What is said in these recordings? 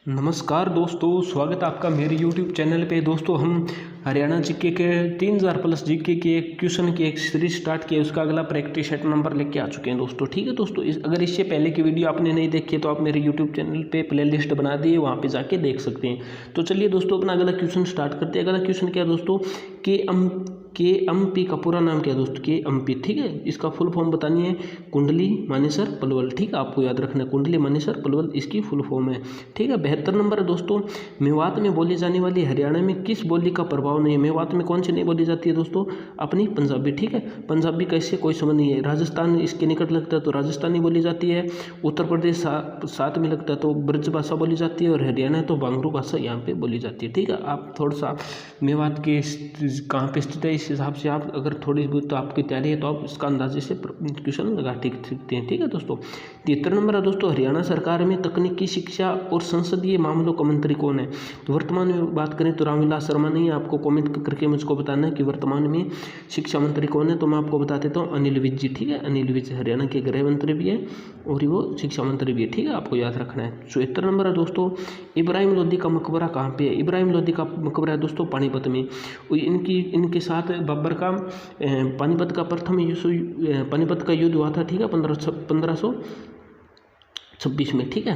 नमस्कार दोस्तों, स्वागत है आपका मेरे YouTube चैनल पे। दोस्तों हम हरियाणा जीके के 3000 प्लस जीके की एक क्वेश्चन की एक सीरीज स्टार्ट की है, उसका अगला प्रैक्टिस सेट नंबर लेके आ चुके हैं दोस्तों। ठीक है दोस्तों, अगर इससे पहले की वीडियो आपने नहीं देखी है तो आप मेरे YouTube चैनल पे प्लेलिस्ट बना दिए, वहाँ पे जाके देख सकते हैं। तो चलिए दोस्तों अपना अगला क्वेश्चन स्टार्ट करते हैं। अगला क्वेश्चन क्या है दोस्तों, KMP का पूरा नाम क्या है दोस्तों, KMP। ठीक है, इसका फुल फॉर्म बतानी है, कुंडली मानेसर पलवल। ठीक है, आपको याद रखना है, कुंडली मानेसर पलवल इसकी फुल फॉर्म है। ठीक है, 72 नंबर है दोस्तों, मेवात में बोली जाने वाली हरियाणा में किस बोली का प्रभाव नहीं है। मेवात में कौन सी नहीं बोली जाती है दोस्तों, अपनी पंजाबी। ठीक है, पंजाबी का इससे कोई संबंध नहीं है। राजस्थान इसके निकट लगता है तो राजस्थानी बोली जाती है। उत्तर प्रदेश साथ में लगता है तो ब्रज भाषा बोली जाती है, और हरियाणा है तो बांगरू भाषा यहाँ पे बोली जाती है। ठीक है, आप थोड़ा सा मेवात के कहाँ पे स्थित है इस हिसाब से आप अगर थोड़ी बहुत तो आपकी तैयारी है तो आप इसका अंदाजे से क्वेश्चन लगा सकते हैं। ठीक है दोस्तों, 73 नंबर है दोस्तों, हरियाणा सरकार में तकनीकी शिक्षा और संसदीय मामलों का मंत्री कौन है। तो वर्तमान में बात करें तो रामविलास शर्मा नहीं है। आपको कमेंट करके मुझको बताना है कि वर्तमान में शिक्षा मंत्री कौन है। तो मैं आपको बता देता हूँ, अनिल विज जी। ठीक है, अनिल विज हरियाणा के गृह मंत्री भी है और वो शिक्षा मंत्री भी है। ठीक है, आपको याद रखना है। 74 नंबर है दोस्तों, इब्राहिम लोदी का मकबरा कहाँ पे है। इब्राहिम लोदी का मकबरा है दोस्तों पानीपत में। इनके साथ बाबर का पानीपत का युद्ध हुआ था। ठीक है, 1526 में। ठीक है,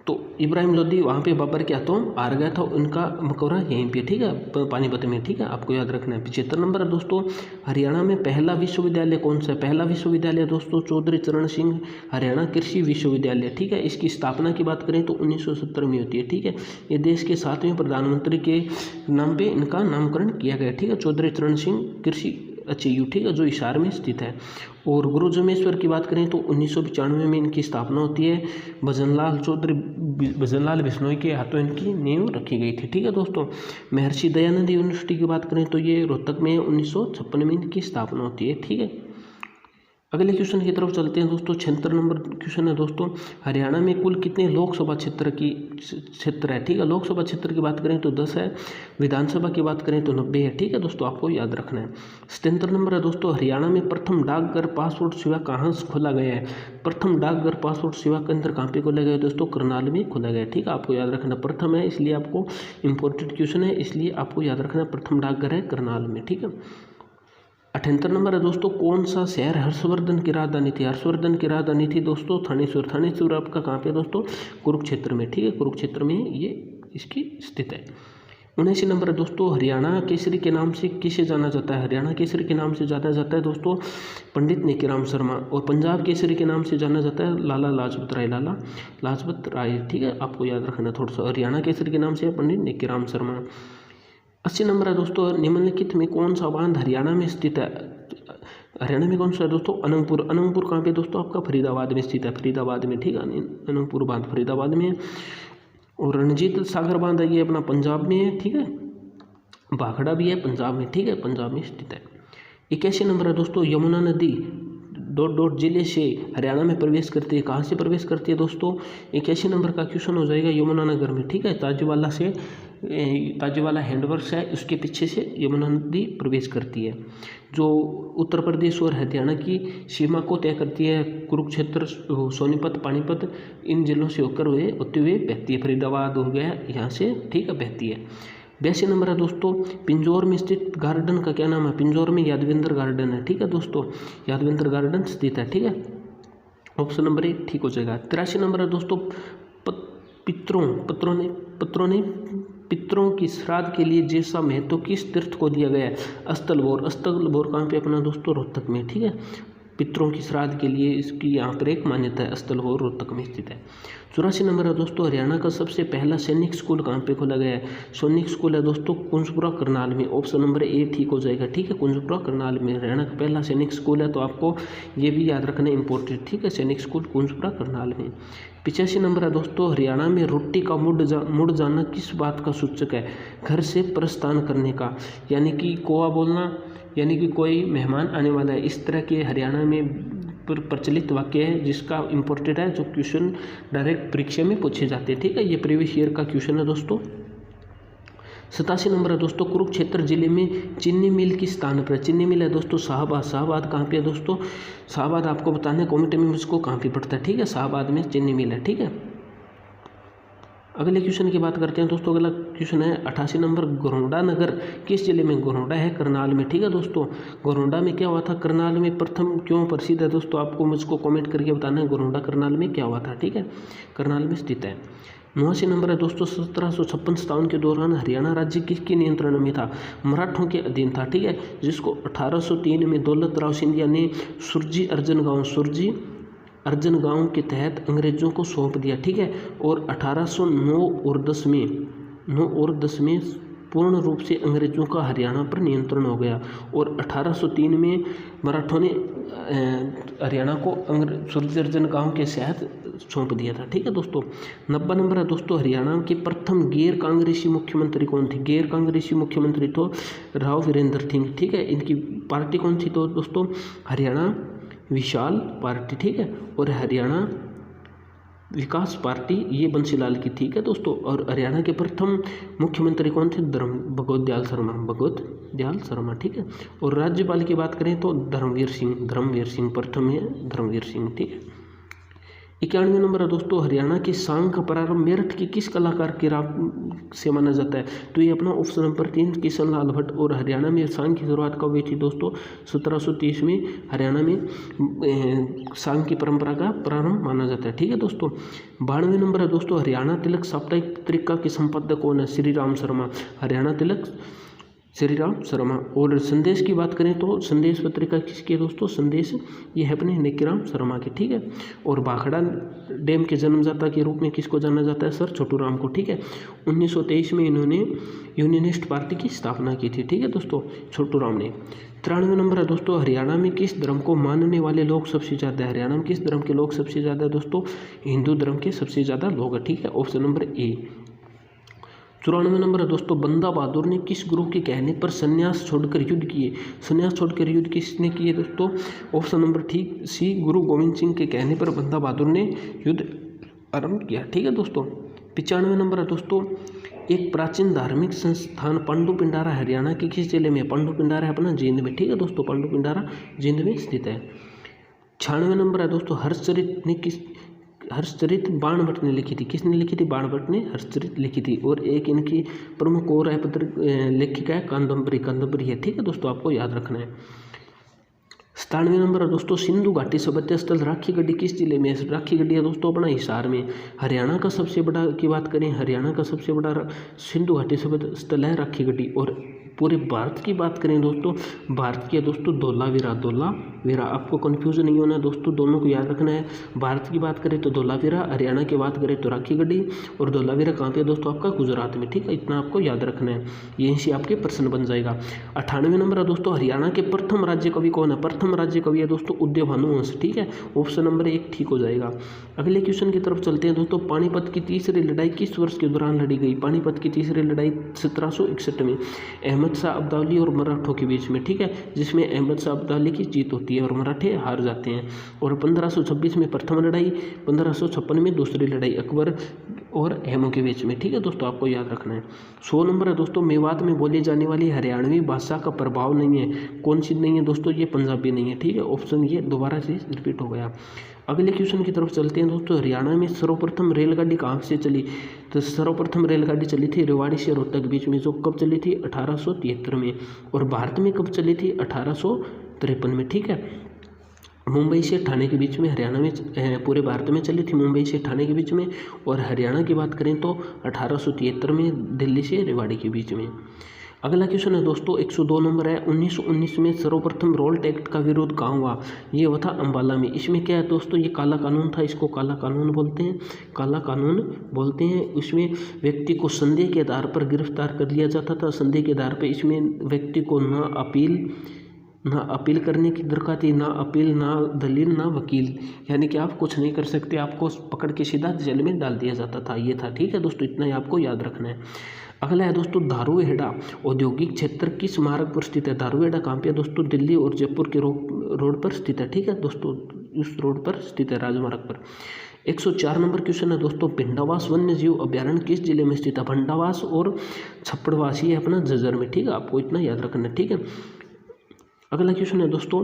तो इब्राहिम लोदी वहाँ पे बाबर के हाथों हार गया था, उनका मकबरा यहीं पे। ठीक है, पानीपत में। ठीक है, आपको याद रखना है। 75 नंबर है दोस्तों, हरियाणा में पहला विश्वविद्यालय कौन सा है। पहला विश्वविद्यालय दोस्तों चौधरी चरण सिंह हरियाणा कृषि विश्वविद्यालय। ठीक है, इसकी स्थापना की बात करें तो 1970 में होती है। ठीक है, ये देश के 7वें प्रधानमंत्री के नाम पे इनका नामकरण किया गया। ठीक है, चौधरी चरण सिंह कृषि HU। ठीक है, जो हिसार में स्थित है। और गुरु जमेश्वर की बात करें तो 1995 में इनकी स्थापना होती है। भजनलाल बिश्नोई के हाथों इनकी नींव रखी गई थी। ठीक है दोस्तों, महर्षि दयानंद यूनिवर्सिटी की बात करें तो ये रोहतक में 1956 में इनकी स्थापना होती है। ठीक है, अगले क्वेश्चन की तरफ चलते हैं दोस्तों। 76 नंबर क्वेश्चन है दोस्तों, हरियाणा में कुल कितने लोकसभा क्षेत्र है। ठीक है, लोकसभा क्षेत्र की बात करें तो 10 है, विधानसभा की बात करें तो 90 है। ठीक है दोस्तों, आपको याद रखना है। 77 नंबर है दोस्तों, हरियाणा में प्रथम डाकघर पासपोर्ट सेवा कहाँ से खोला गया है। प्रथम डाकघर पासपोर्ट सेवा केंद्र कहाँ पे खोला गया है दोस्तों, करनाल में खोला गया है। ठीक है, आपको याद रखना, प्रथम है इसलिए आपको इंपॉर्टेंट क्वेश्चन है, इसलिए आपको याद रखना प्रथम डाकघर है करनाल में। ठीक है, 78 नंबर है दोस्तों, कौन सा शहर हर्षवर्धन की राजधानी थी। हर्षवर्धन की राजधानी थी दोस्तों थानेश्वर। थानेश्वर आपका कहाँ पे दोस्तों, कुरुक्षेत्र में। ठीक है, कुरुक्षेत्र में ये इसकी स्थित है। 79 नंबर है दोस्तों, हरियाणा केसरी के नाम से किसे जाना जाता है। हरियाणा केसरी के नाम से जाना जाता है दोस्तों पंडित नेकीराम शर्मा। और पंजाब केसरी के नाम से जाना जाता है लाला लाजपत राय। लाला लाजपत राय। ठीक है, आपको याद रखना थोड़ा सा। हरियाणा केसरी के नाम से पंडित नेकीराम शर्मा। 80 नंबर है दोस्तों, निम्नलिखित में कौन सा बांध हरियाणा में स्थित है। हरियाणा में कौन सा है दोस्तों, अनंगपुर। अनंगपुर कहाँ पे दोस्तों, आपका फरीदाबाद में स्थित है, फरीदाबाद में। ठीक है, अनंगपुर बांध फरीदाबाद में है। और रणजीत सागर बांध है ये अपना पंजाब में है। ठीक है, भाखड़ा भी है पंजाब में। ठीक है, पंजाब में स्थित है। 81 नंबर है दोस्तों, यमुना नदी ... जिले से हरियाणा में प्रवेश करती है। कहाँ से प्रवेश करती है दोस्तों, 81 नंबर का क्वेश्चन हो जाएगा यमुनानगर में। ठीक है, ताजीवाला हैंडवर्क्स है उसके पीछे से यमुना नदी प्रवेश करती है, जो उत्तर प्रदेश और हरियाणा की सीमा को तय करती है। कुरुक्षेत्र, सोनीपत, पानीपत इन जिलों से होते हुए बहती है। फरीदाबाद हो गया यहाँ से। ठीक है, बहती है। 82 नंबर है दोस्तों, पिंजौर में स्थित गार्डन का क्या नाम है। पिंजौर में यादवेंद्र गार्डन है। ठीक है दोस्तों, यादवेंद्र गार्डन स्थित है। ठीक है, ऑप्शन नंबर 1 ठीक हो जाएगा। 83 नंबर है दोस्तों, पितरों की श्राद्ध के लिए जैसा महत्व किस तीर्थ को दिया गया है। अस्तलबोर। अस्तलबोर कहाँ पे अपना दोस्तों, रोहतक में। ठीक है, पितरों की श्राद्ध के लिए इसकी यहाँ पर एक मान्यता है, अस्तलबोर रोहतक में स्थित है। 84 नंबर है दोस्तों, हरियाणा का सबसे पहला सैनिक स्कूल कहाँ पे खोला गया है। सैनिक स्कूल है दोस्तों कुंजपुरा करनाल में। ऑप्शन नंबर 1 ठीक हो जाएगा। ठीक है, कुंजपुरा करनाल में हरियाणा का पहला सैनिक स्कूल है, तो आपको ये भी याद रखना इंपॉर्टेंट। ठीक है, सैनिक स्कूल कुंजपुरा करनाल में। 85 नंबर है दोस्तों, हरियाणा में रोटी का मुड़ जाना किस बात का सूचक है। घर से प्रस्थान करने का, यानी कि कोवा बोलना, यानी कि कोई मेहमान आने वाला है। इस तरह के हरियाणा में प्रचलित वाक्य है जिसका इम्पोर्टेंट है, जो क्वेश्चन डायरेक्ट परीक्षा में पूछे जाते हैं। ठीक है, ये प्रीवियस ईयर का क्वेश्चन है दोस्तों। 87 नंबर है दोस्तों, कुरुक्षेत्र जिले में चीनी मिल किस स्थान पर है। चीनी मिल है दोस्तों शाहबाद। शाहबाद कहाँ पे है दोस्तों, शाहबाद आपको बताना है कमेंट में मुझको कहाँ पे पड़ता है। ठीक है, शाहबाद में चीनी मिल है। ठीक है, अगले क्वेश्चन की बात करते हैं दोस्तों। अगला क्वेश्चन है 88 नंबर, गरोंडा नगर किस जिले में? गरोंडा है करनाल में, ठीक है दोस्तों। गरोंडा में क्या हुआ था? करनाल में प्रथम क्यों प्रसिद्ध है दोस्तों? आपको मुझको कमेंट करके बताना है गरोंडा करनाल में क्या हुआ था, ठीक है। करनाल में स्थित है। 89 नंबर है दोस्तों, 1756-57 के दौरान हरियाणा राज्य किसके नियंत्रण में था? मराठों के अधीन था, ठीक है। जिसको 1803 में दौलत राव सिंधिया ने सुरजी अर्जन गांव के तहत अंग्रेजों को सौंप दिया, ठीक है। और 1809 और 10 में पूर्ण रूप से अंग्रेजों का हरियाणा पर नियंत्रण हो गया। और 1803 में मराठों ने हरियाणा को सुरजी अर्जन गांव के तहत सौंप दिया था, ठीक है दोस्तों। 90 नंबर है दोस्तों, हरियाणा के प्रथम गैर कांग्रेसी मुख्यमंत्री कौन थे? गैर कांग्रेसी मुख्यमंत्री तो राव वीरेंद्र सिंह, ठीक है। इनकी पार्टी कौन सी? तो दोस्तों हरियाणा विशाल पार्टी, ठीक है। और हरियाणा विकास पार्टी ये बंसीलाल की, ठीक है दोस्तों। और हरियाणा के प्रथम मुख्यमंत्री कौन थे? भगवत दयाल शर्मा, ठीक है। और राज्यपाल की बात करें तो धर्मवीर सिंह प्रथम है, धर्मवीर सिंह, ठीक है। 91 नंबर है दोस्तों, हरियाणा की सांग का प्रारंभ मेरठ के किस कलाकार के राग से माना जाता है? तो ये अपना ऑप्शन नंबर 3 किशन लाल भट्ट। और हरियाणा में सांग की शुरुआत कब हुई थी दोस्तों? 1730 में हरियाणा में सांग की परंपरा का प्रारंभ माना जाता है, ठीक है दोस्तों। 92 नंबर है दोस्तों, हरियाणा तिलक साप्ताहिक पत्रिका के संपादक कौन है? श्री राम शर्मा, हरियाणा तिलक श्री राम शर्मा। और संदेश की बात करें तो संदेश पत्रिका किसकी है दोस्तों? संदेश ये है अपने निकीराम शर्मा की, ठीक है। और भाखड़ा डैम के जन्मदाता के रूप में किसको जाना जाता है? सर छोटू राम को, ठीक है। 1923 में इन्होंने यूनियनिस्ट पार्टी की स्थापना की थी, ठीक है दोस्तों, छोटू राम ने। 93 नंबर है दोस्तों, हरियाणा में किस धर्म को मानने वाले लोग सबसे ज़्यादा है? हरियाणा में किस धर्म के लोग सबसे ज़्यादा है दोस्तों? हिंदू धर्म के सबसे ज़्यादा लोग हैं, ठीक है। Option number A. 94 नंबर है दोस्तों, बंदा बहादुर ने किस गुरु के कहने पर संन्यास छोड़कर युद्ध किए? संन्यास छोड़कर युद्ध किसने किए दोस्तों? ऑप्शन नंबर ठीक सी, गुरु गोविंद सिंह के कहने पर बंदा बहादुर ने युद्ध आरंभ किया, ठीक है दोस्तों। 95 नंबर है दोस्तों, एक प्राचीन धार्मिक संस्थान पांडु पिंडारा हरियाणा के किस जिले में? पांडु पिंडारा है अपना जींद में, ठीक है दोस्तों, पांडु पिंडारा जींद में स्थित है। 96 नंबर है दोस्तों, हर्षचरित बाण भट्ट ने लिखी थी। किसने लिखी थी? बाण भट्ट ने हर्षचरित लिखी थी। और एक इनकी प्रमुख और है लेखिका है कादम्बरी है, ठीक है दोस्तों, आपको याद रखना है। 97 नंबर है दोस्तों, सिंधु घाटी सभ्यता स्थल राखी गढ़ी किस जिले में? राखी गढ़ी है दोस्तों अपना हिसार में। हरियाणा का सबसे बड़ा की बात करें, हरियाणा का सबसे बड़ा सिंधु घाटी सभ्यता स्थल है राखी गढ़ी। और पूरे भारत की बात करें दोस्तों, भारत की है दोस्तों धौलावीरा, आपको कन्फ्यूजन नहीं होना दोस्तों, दोनों को याद रखना है। भारत की बात करें तो धौलावीरा, हरियाणा की बात करें तो राखी गढ़ी। और धौलावीरा कहाँ पे है दोस्तों? आपका गुजरात में, ठीक है, इतना आपको याद रखना है, यहीं से आपके प्रश्न बन जाएगा। 98 नंबर है दोस्तों, हरियाणा के प्रथम राज्य कवि कौन है? प्रथम राज्य कवि है दोस्तों उदय भानुवंश, ठीक है। ऑप्शन नंबर 1 ठीक हो जाएगा। अगले क्वेश्चन की तरफ चलते हैं दोस्तों। पानीपत की तीसरी लड़ाई किस वर्ष के दौरान लड़ी गई? पानीपत की तीसरी लड़ाई 1761 में अहमद शाह अब्दाली और मराठों के बीच में, ठीक है, जिसमें अहमद शाह अब्दाली की जीत होती है और मराठे हार जाते हैं। और 1526 में प्रथम लड़ाई, 1556 में दूसरी लड़ाई अकबर और हेमू के बीच में, ठीक है दोस्तों, आपको याद रखना है। 100 नंबर है दोस्तों, मेवात में बोली जाने वाली हरियाणवी भाषा का प्रभाव नहीं है, कौन सी नहीं है दोस्तों? ये पंजाबी नहीं है, ठीक है। ऑप्शन ये दोबारा से रिपीट हो गया। अगले क्वेश्चन की तरफ चलते हैं दोस्तों। हरियाणा में सर्वप्रथम रेलगाड़ी कहाँ से चली? तो सर्वप्रथम रेलगाड़ी चली थी रेवाड़ी से रोहतक बीच में, जो कब चली थी? 1873 में। और भारत में कब चली थी? 1853 में, ठीक है। मुंबई से ठाणे के बीच में हरियाणा में, पूरे भारत में चली थी मुंबई से ठाणे के बीच में। और हरियाणा की बात करें तो 1873 में दिल्ली से रेवाड़ी के बीच में। अगला क्वेश्चन है दोस्तों 102 नंबर है। 1919 में सर्वप्रथम रोल्ट एक्ट का विरोध कहाँ हुआ? ये हुआ था अम्बाला में। इसमें क्या है दोस्तों? ये काला कानून था, इसको काला कानून बोलते हैं, काला कानून बोलते हैं। इसमें व्यक्ति को संदेह के आधार पर गिरफ्तार कर लिया जाता था। संदेह के आधार पर इसमें व्यक्ति को ना अपील करने की दरकार थी, ना अपील, ना दलील, ना वकील, यानी कि आप कुछ नहीं कर सकते, आपको पकड़ के सीधा जेल में डाल दिया जाता था। ये था, ठीक है दोस्तों, इतना ही आपको याद रखना है। अगला है दोस्तों धारूहेड़ा औद्योगिक क्षेत्र किस मार्ग पर स्थित है? धारूहेड़ा कहाँ पे है दोस्तों? दिल्ली और जयपुर के रोड पर स्थित है, ठीक है दोस्तों, उस रोड पर स्थित है, राजमार्ग पर। 104 नंबर क्वेश्चन है दोस्तों, भिंडावास वन्य जीव अभ्यारण्य किस जिले में स्थित है? भिंडावास और छप्पड़वासी है अपना झज्जर में, ठीक है, आपको इतना याद रखना है, ठीक है। अगला क्वेश्चन है दोस्तों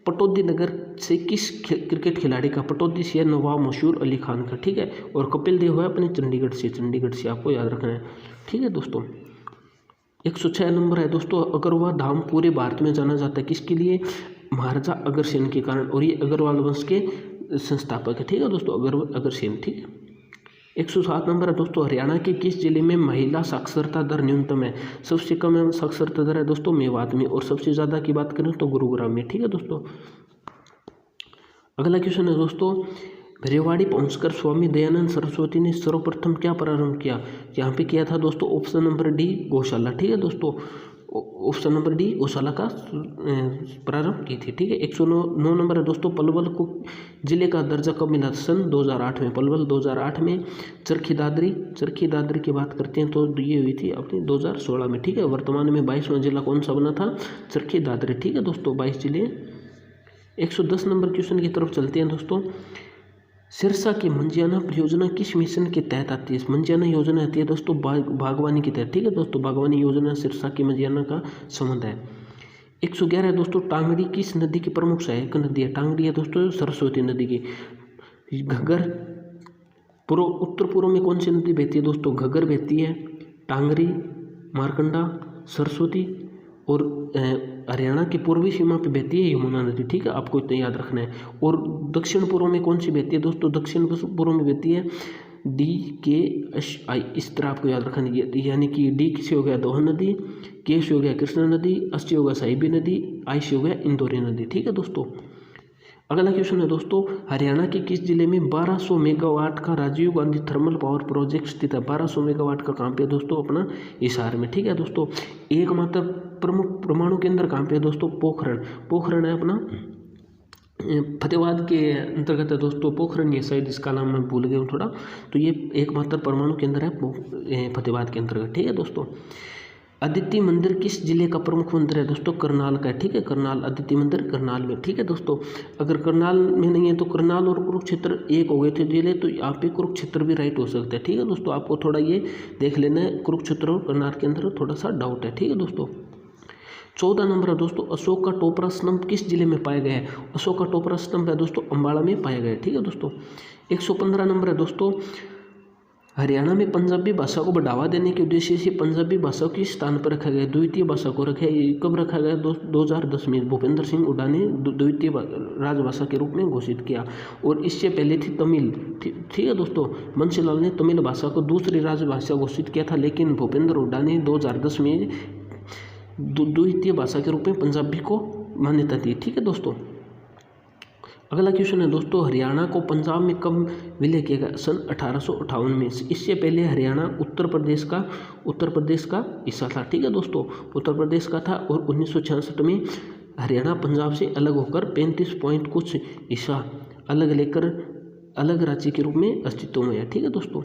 पटौदी नगर से किस क्रिकेट खिलाड़ी का? पटौदी से नवाब मशहूर अली खान का, ठीक है। और कपिल देव है अपने चंडीगढ़ से आपको याद रखना है, ठीक है दोस्तों। 106 नंबर है दोस्तों, अग्रवाल धाम पूरे भारत में जाना जाता है किसके लिए? महाराजा अग्रसेन के कारण, और ये अग्रवाल वंश के संस्थापक है, ठीक है दोस्तों, अग्रसेन, ठीक है। 107 नंबर है दोस्तों, हरियाणा के किस जिले में महिला साक्षरता दर न्यूनतम है? सबसे कम साक्षरता दर है दोस्तों मेवात में, और सबसे ज़्यादा की बात करें तो गुरुग्राम में, ठीक है दोस्तों। अगला क्वेश्चन है दोस्तों, रेवाड़ी पहुंचकर स्वामी दयानंद सरस्वती ने सर्वप्रथम क्या प्रारंभ किया? यहाँ पे किया था दोस्तों ऑप्शन नंबर डी गौशाला, ठीक है दोस्तों, ऑप्शन नंबर डी गौशाला का प्रारंभ की थी, ठीक है। 109 नंबर है दोस्तों, पलवल को जिले का दर्जा कब मिला? सन 2008 में, पलवल 2008 में। चरखी दादरी की बात करते हैं तो ये हुई थी अपनी 2016 में, ठीक है। वर्तमान में 22वां जिला कौन सा बना था? चरखी दादरी, ठीक है दोस्तों, 22 जिले। 110 नंबर क्वेश्चन की तरफ चलते हैं दोस्तों, सिरसा की मंजियाना परियोजना किस मिशन के तहत आती है? मंजियाना योजना आती है दोस्तों बागवानी के तहत, ठीक है दोस्तों, बागवानी योजना सिरसा की मंजियाना का संबंध है। 111 है दोस्तों, टांगड़ी किस नदी की प्रमुख सहायक नदी है? टांगड़ी है दोस्तों सरस्वती नदी की। घग्गर उत्तर पूर्व में कौन सी नदी बहती है दोस्तों? घग्गर बहती है, टांगरी, मारकंडा, सरस्वती, और हरियाणा की पूर्वी सीमा पे बहती है यमुना नदी, ठीक है, आपको इतना याद रखना है। और दक्षिण पूर्व में कौन सी बहती है दोस्तों? दक्षिण पूर्व में बहती है DKSI, इस तरह आपको याद रखना है, यानी कि डी से हो गया दोहन नदी, के से हो गया कृष्णा नदी, एस से हो गया साहिबी नदी, आई से हो गया इंदौरी नदी, ठीक है दोस्तों। अगला क्वेश्चन है दोस्तों, हरियाणा के किस जिले में 1200 मेगावाट का Rajiv Gandhi thermal power project स्थित है? 1200 मेगावाट का कहाँ पे है दोस्तों? अपना हिसार में, ठीक है दोस्तों। एकमात्र प्रमुख परमाणु केंद्र कहाँ पे है दोस्तों? पोखरण है अपना फतेहाबाद के अंतर्गत है दोस्तों, पोखरण, ये शायद इसका नाम मैं भूल गया हूँ थोड़ा, तो ये एकमात्र परमाणु केंद्र है फतेहाबाद के अंतर्गत, ठीक है दोस्तों। अदिति मंदिर किस जिले का प्रमुख मंदिर है दोस्तों? करनाल का है, ठीक है, करनाल, अदिति मंदिर करनाल में, ठीक है दोस्तों। अगर करनाल में नहीं है तो करनाल और कुरुक्षेत्र एक हो गए थे जिले, तो यहाँ पे कुरुक्षेत्र भी राइट हो सकता है, ठीक है दोस्तों। आपको थोड़ा ये देख लेना है, कुरुक्षेत्र और करनाल के अंदर थोड़ा सा डाउट है, ठीक है दोस्तों। 14 नंबर है दोस्तों, अशोक का टोपरा स्तंभ किस जिले में पाया गया है? अशोक का टोपरा स्तंभ है दोस्तों अम्बाड़ा में पाया गया है, ठीक है दोस्तों। 115 नंबर है दोस्तों, हरियाणा में पंजाबी भाषा को बढ़ावा देने के उद्देश्य से पंजाबी भाषा को किस स्थान पर रखा गया? द्वितीय भाषा को रखा है। कब रखा गया? 2010 में भूपेंद्र सिंह हुड्डा ने द्वितीय राजभाषा के रूप में घोषित किया। और इससे पहले थी तमिल, ठीक है दोस्तों, बंसीलाल ने तमिल भाषा को दूसरी राजभाषा घोषित किया था, लेकिन भूपेंद्र हुड्डा ने 2010 में द्वितीय भाषा के रूप में पंजाबी को मान्यता दी, ठीक है दोस्तों। अगला क्वेश्चन है दोस्तों, हरियाणा को पंजाब में कब विलय किया गया? सन 1858 में। इससे पहले हरियाणा उत्तर प्रदेश का हिस्सा था, ठीक है दोस्तों, उत्तर प्रदेश का था। और 1966 में हरियाणा पंजाब से अलग होकर 35 पॉइंट कुछ हिस्सा अलग लेकर अलग राज्य के रूप में अस्तित्व में है, ठीक है दोस्तों।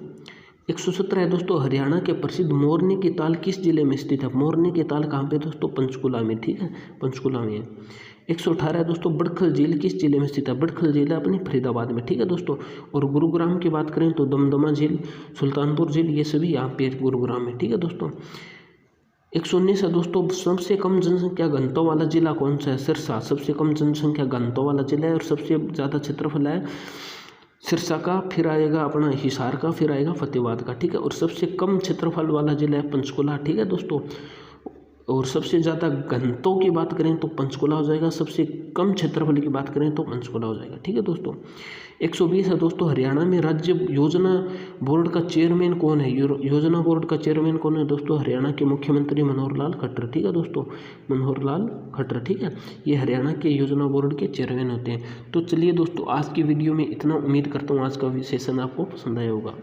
117 है दोस्तों, हरियाणा के प्रसिद्ध मोरनी की ताल किस जिले में स्थित है? मोरनी की ताल कहाँ पे दोस्तों? पंचकुला में, ठीक है, पंचकुला में है। 118 है दोस्तों, बड़खल झील किस जिले में स्थित है? बड़खल झील है अपनी फरीदाबाद में, ठीक है दोस्तों। और गुरुग्राम की बात करें तो दमदमा झील, सुल्तानपुर झील, ये सभी यहाँ पे गुरुग्राम में, ठीक है दोस्तों। 119 है दोस्तों, सबसे कम जनसंख्या घनत्व वाला जिला कौन सा है? सिरसा सबसे कम जनसंख्या घनत्व वाला जिला है, और सबसे ज़्यादा क्षेत्रफल है सिरसा का, फिर आएगा अपना हिसार का, फिर आएगा फतेहाबाद का, ठीक है। और सबसे कम क्षेत्रफल वाला जिला है पंचकुला, ठीक है दोस्तों। और सबसे ज़्यादा घनत्व की बात करें तो पंचकुला हो जाएगा, सबसे कम क्षेत्रफल की बात करें तो पंचकुला हो जाएगा, ठीक है दोस्तों। 120 है दोस्तों, हरियाणा में राज्य योजना बोर्ड का चेयरमैन कौन है? योजना बोर्ड का चेयरमैन कौन है दोस्तों? हरियाणा के मुख्यमंत्री मनोहर लाल खट्टर, ठीक है दोस्तों, मनोहर लाल खट्टर, ठीक है, ये हरियाणा के योजना बोर्ड के चेयरमैन होते हैं। तो चलिए दोस्तों, आज की वीडियो में इतना, उम्मीद करता हूँ आज का सेशन आपको पसंद आया होगा।